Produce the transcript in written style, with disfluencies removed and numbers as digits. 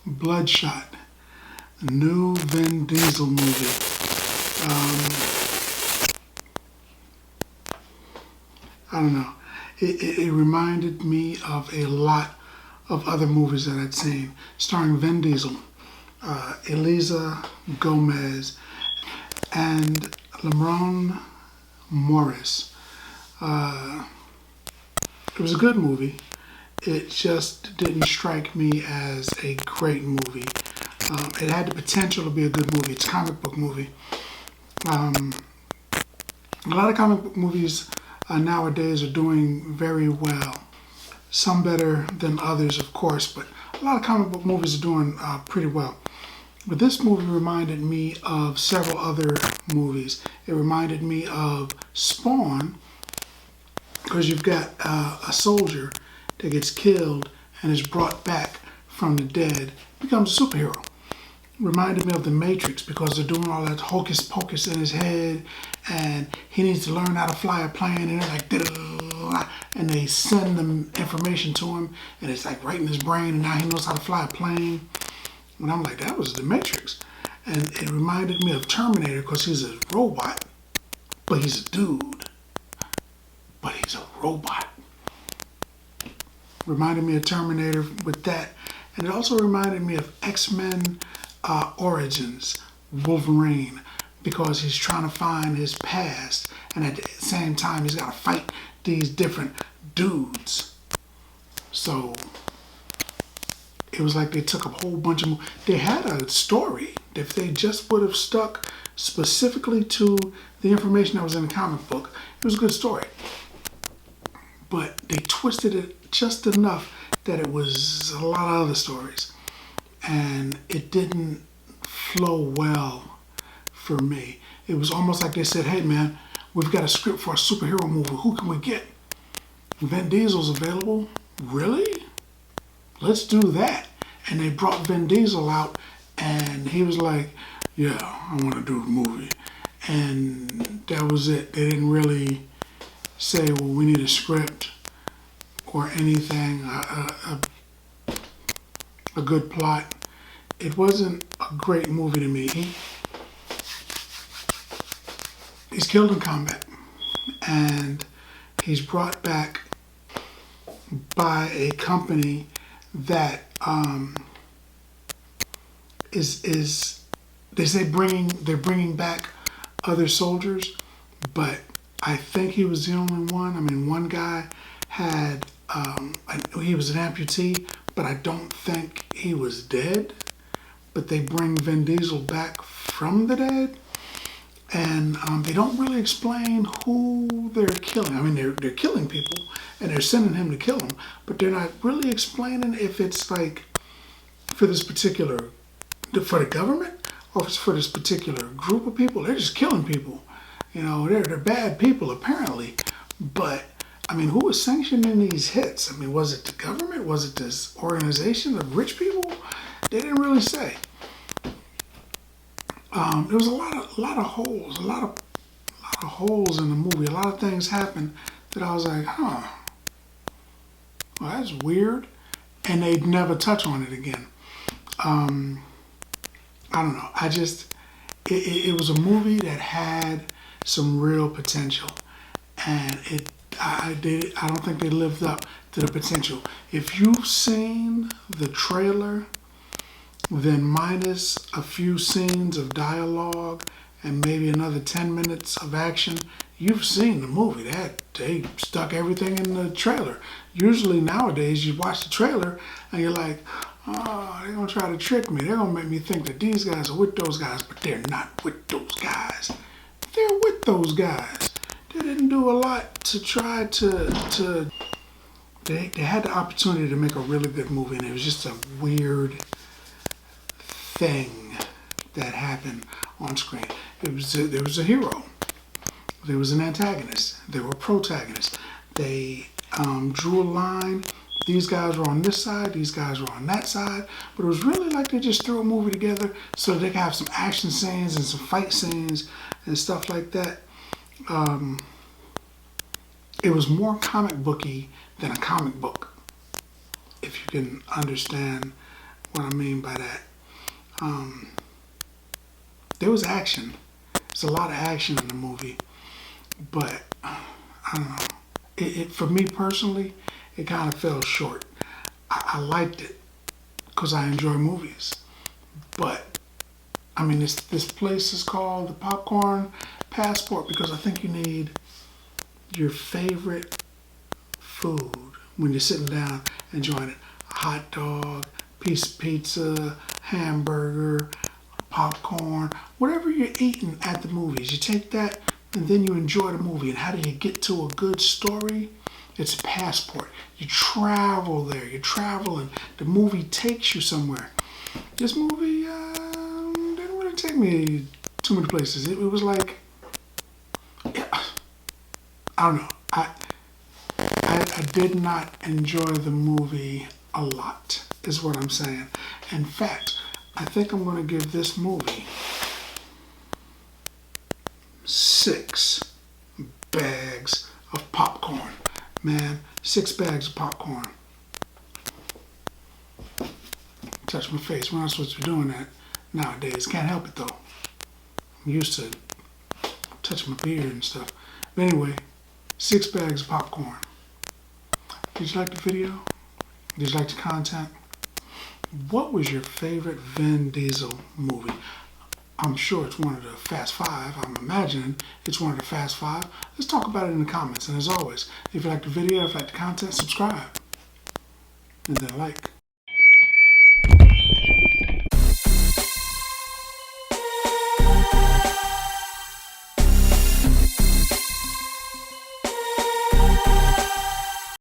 Bloodshot, the new Vin Diesel movie. I don't know. It reminded me of a lot of other movies that I'd seen, starring Vin Diesel, Eliza Gomez, and Lamron Morris. It was a good movie. It just didn't strike me as a great movie. It had the potential to be a good movie. It's a comic book movie. A lot of comic book movies nowadays are doing very well. Some better than others, of course, but a lot of comic book movies are doing pretty well. But this movie reminded me of several other movies. It reminded me of Spawn, because you've got a soldier that gets killed and is brought back from the dead, becomes a superhero. Reminded me of The Matrix, because they're doing all that hocus pocus in his head and he needs to learn how to fly a plane, and they're like, and they send them information to him and it's like right in his brain, and now he knows how to fly a plane. And I'm like, that was The Matrix. And it reminded me of Terminator, because he's a robot, but he's a dude, but he's a robot. Reminded me of Terminator with that. And it also reminded me of X-Men Origins, Wolverine, because he's trying to find his past, and at the same time he's got to fight these different dudes. So it was like they took a whole bunch of... They had a story. If they just would have stuck specifically to the information that was in the comic book, it was a good story. But they twisted it just enough that it was a lot of other stories. And it didn't flow well for me. It was almost like they said, hey man, we've got a script for a superhero movie. Who can we get? Vin Diesel's available? Really? Let's do that. And they brought Vin Diesel out, and he was like, yeah, I want to do the movie. And that was it. They didn't really say, well, we need a script or anything, a good plot. It wasn't a great movie to me. He's killed in combat, and he's brought back by a company that is they say they're bringing back other soldiers, but I think he was the only one. I mean, one guy had he was an amputee, but I don't think he was dead. But they bring Vin Diesel back from the dead, and they don't really explain who they're killing. I mean, they're killing people, and they're sending him to kill them, but they're not really explaining if it's like for this particular, for the government, or if it's for this particular group of people. They're just killing people. You know, they're bad people apparently, but I mean, who was sanctioning these hits? I mean, was it the government? Was it this organization of rich people? They didn't really say. There was a lot of holes, a lot of holes in the movie. A lot of things happened that I was like, huh, well, that's weird, and they'd never touch on it again. I don't know. It was a movie that had some real potential, and I don't think they lived up to the potential. If you've seen the trailer, then minus a few scenes of dialogue and maybe another 10 minutes of action, you've seen the movie. They stuck everything in the trailer. Usually nowadays you watch the trailer and you're like, oh, they're gonna try to trick me. They're gonna make me think that these guys are with those guys, but they're not with those guys. They're with those guys. They didn't do a lot to try to they had the opportunity to make a really good movie, and it was just a weird thing that happened on screen. There was a hero. There was an antagonist. There were protagonists. They drew a line. These guys were on this side. These guys were on that side. But it was really like they just threw a movie together so they could have some action scenes and some fight scenes and stuff like that. it was more comic booky than a comic book, if you can understand what I mean by that. There was action. There's a lot of action in the movie, but I don't know. It for me personally, it kind of fell short. I liked it because I enjoy movies, but I mean, this place is called the Popcorn Passport because I think you need your favorite food when you're sitting down enjoying it. A hot dog, piece of pizza, hamburger, popcorn, whatever you're eating at the movies. You take that and then you enjoy the movie. And how do you get to a good story? It's a passport. You travel there. You travel and the movie takes you somewhere. This movie didn't really take me too many places. It was like, yeah, I don't know. I did not enjoy the movie a lot, is what I'm saying. In fact, I think I'm going to give this movie 6 bags of popcorn. Man, 6 bags of popcorn. Touch my face. We're not supposed to be doing that nowadays. Can't help it though. I'm used to touching my beard and stuff. But anyway, 6 bags of popcorn. Did you like the video? Did you like the content? What was your favorite Vin Diesel movie? I'm sure it's one of the Fast Five. I'm imagining it's one of the Fast Five. Let's talk about it in the comments. And as always, if you like the video, if you like the content, subscribe. And then like.